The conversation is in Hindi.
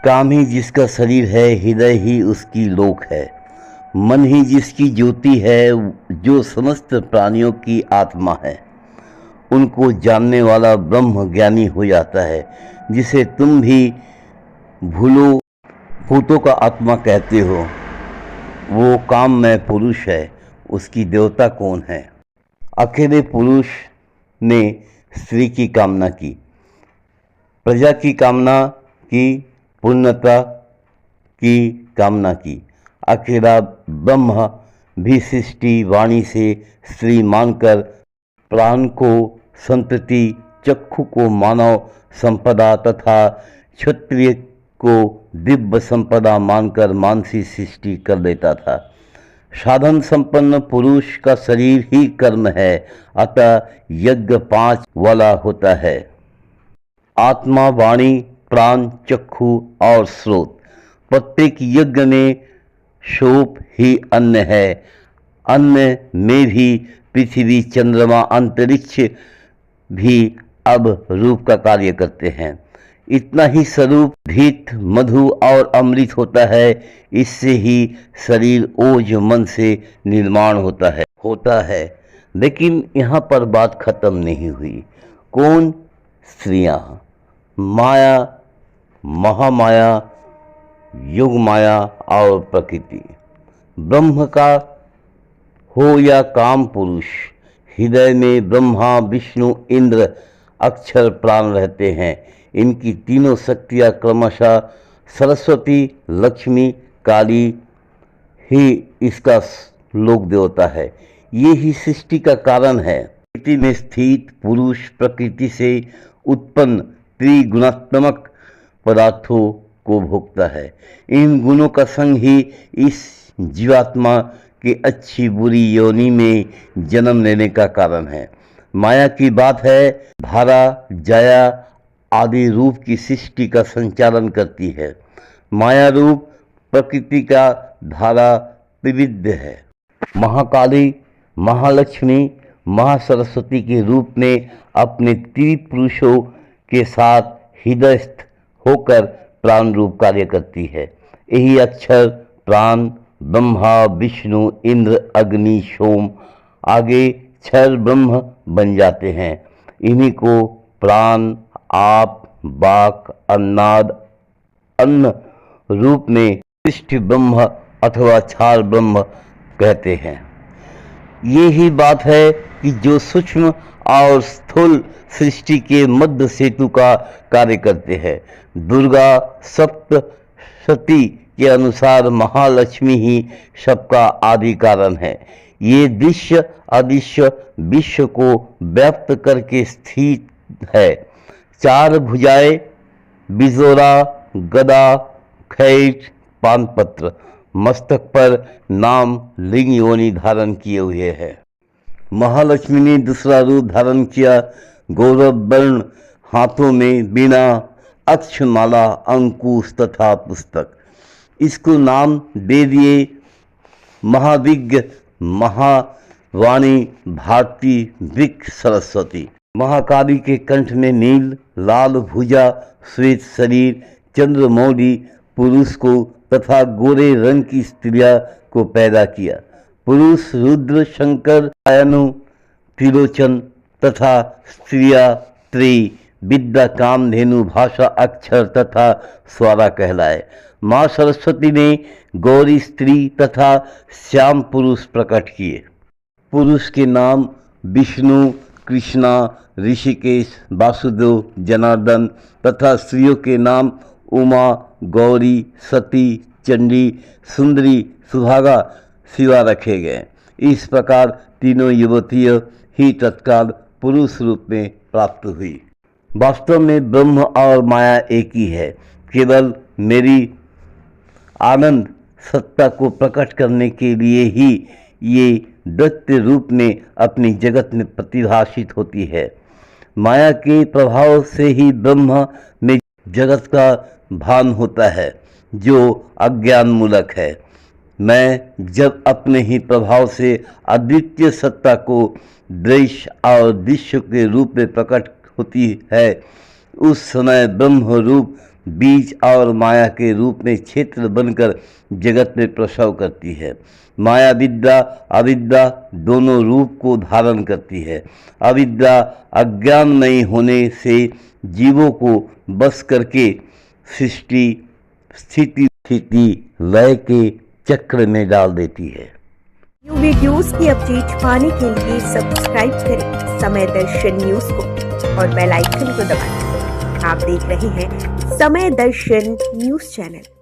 काम ही जिसका शरीर है, हृदय ही उसकी लोक है। मन ही जिसकी ज्योति है, जो समस्त प्राणियों की आत्मा है। उनको जानने वाला ब्रह्म ज्ञानी हो जाता है, जिसे तुम भी भूतों का आत्मा कहते हो। वो काममय पुरुष है, उसकी देवता कौन है? अकेले पुरुष ने स्त्री की कामना की, प्रजा की कामना की, पूर्णता की कामना की। अकेला ब्रह्म भी सृष्टि वाणी से स्त्री मानकर प्राण को संतति, चक्षु को मानव संपदा तथा क्षत्रिय को दिव्य संपदा मानकर मानसी सृष्टि कर देता था। साधन संपन्न पुरुष का शरीर ही कर्म है, अतः यज्ञ 5 वाला होता है। आत्मा, वाणी, प्राण, चक्षु और स्रोत। प्रत्येक यज्ञ में सोप ही अन्न है। अन्न में भी पृथ्वी, चंद्रमा, अंतरिक्ष भी अब रूप का कार्य करते हैं। इतना ही स्वरूप घृत, मधु और अमृत होता है। इससे ही शरीर ओज मन से निर्माण होता है। लेकिन यहाँ पर बात खत्म नहीं हुई। कौन? स्त्रियां। माया, महामाया, युग माया और प्रकृति। ब्रह्म का हो या काम पुरुष, हृदय में ब्रह्मा, विष्णु, इंद्र, अक्षर, प्राण रहते हैं। इनकी तीनों शक्तियाँ क्रमशः सरस्वती, लक्ष्मी, काली ही इसका लोक देवता है। ये ही सृष्टि का कारण है। प्रकृति में स्थित पुरुष प्रकृति से उत्पन्न त्रिगुणात्मक पदार्थों को भोगता है। इन गुणों का संग ही इस जीवात्मा के अच्छी बुरी योनि में जन्म लेने का कारण है। माया की बात है, धारा, जाया आदि रूप की सृष्टि का संचालन करती है। माया रूप प्रकृति का धारा त्रिविध है। महाकाली, महालक्ष्मी, महासरस्वती के रूप में अपने त्रिपुरुषों के साथ हृदयस्थ होकर प्राण रूप कार्य करती है। यही अक्षर, प्राण, ब्रह्मा, विष्णु, इंद्र, अग्नि, सोम आगे क्षर ब्रह्म बन जाते हैं। इन्हीं को प्राण, आप, वाक, अन्नाद, अन्न रूप में सृष्टि ब्रह्म अथवा क्षार ब्रह्म कहते हैं। ये ही बात है कि जो सूक्ष्म और स्थूल सृष्टि के मध्य सेतु का कार्य करते हैं। दुर्गा सप्तशती के अनुसार महालक्ष्मी ही सबका आदि कारण है। ये दृश्य अदृश्य विश्व को व्याप्त करके स्थित है। 4 भुजाएं, बिजोरा, गदा, खैट, पानपत्र, मस्तक पर नाम, लिंग योनि धारण किए हुए है। महालक्ष्मी ने दूसरा रूप धारण किया, गौरव वर्ण, हाथों में वीणा, अक्षमाला, अंकुश तथा पुस्तक। इसको नाम दे दिए महाविज्ञ, महावाणी, भारती, वृक्ष, सरस्वती। महाकाली के कंठ में नील, लाल भुजा, श्वेत शरीर, चंद्रमौली पुरुष को तथा गोरे रंग की स्त्रियां को पैदा किया। पुरुष रुद्र, शंकर, आयनु, त्रिलोचन तथा स्त्रियां त्री, विद्या, कामधेनु, भाषा, अक्षर तथा स्वरा कहलाए। माँ सरस्वती ने गौरी स्त्री तथा श्याम पुरुष प्रकट किए। पुरुष के नाम विष्णु, कृष्णा, ऋषिकेश, वासुदेव, जनार्दन तथा स्त्रियों के नाम उमा, गौरी, सती, चंडी, सुंदरी, सुहागा, शिवा रखे गए। इस प्रकार तीनों युवतियाँ ही तत्काल पुरुष रूप में प्राप्त हुई। वास्तव में ब्रह्म और माया एक ही है। केवल मेरी आनंद सत्ता को प्रकट करने के लिए ही ये दैत्य रूप में अपनी जगत में प्रतिभाषित होती है। माया के प्रभाव से ही ब्रह्म में जगत का भान होता है, जो अज्ञान मूलक है। मैं जब अपने ही प्रभाव से अद्वितीय सत्ता को दृश्य और दृश्य के रूप में प्रकट होती है, उस समय ब्रह्म रूप बीज और माया के रूप में क्षेत्र बनकर जगत में प्रसव करती है। माया विद्या अविद्या दोनों रूप को धारण करती है। अविद्या अज्ञानमयी होने से जीवों को बस करके सृष्टि स्थिति लय के चक्र में डाल देती है। न्यू वीडियोस की अपडेट पाने के लिए सब्सक्राइब करें समय दर्शन न्यूज को और बेल आइकन को दबाएं। आप देख रहे हैं समय दर्शन न्यूज चैनल।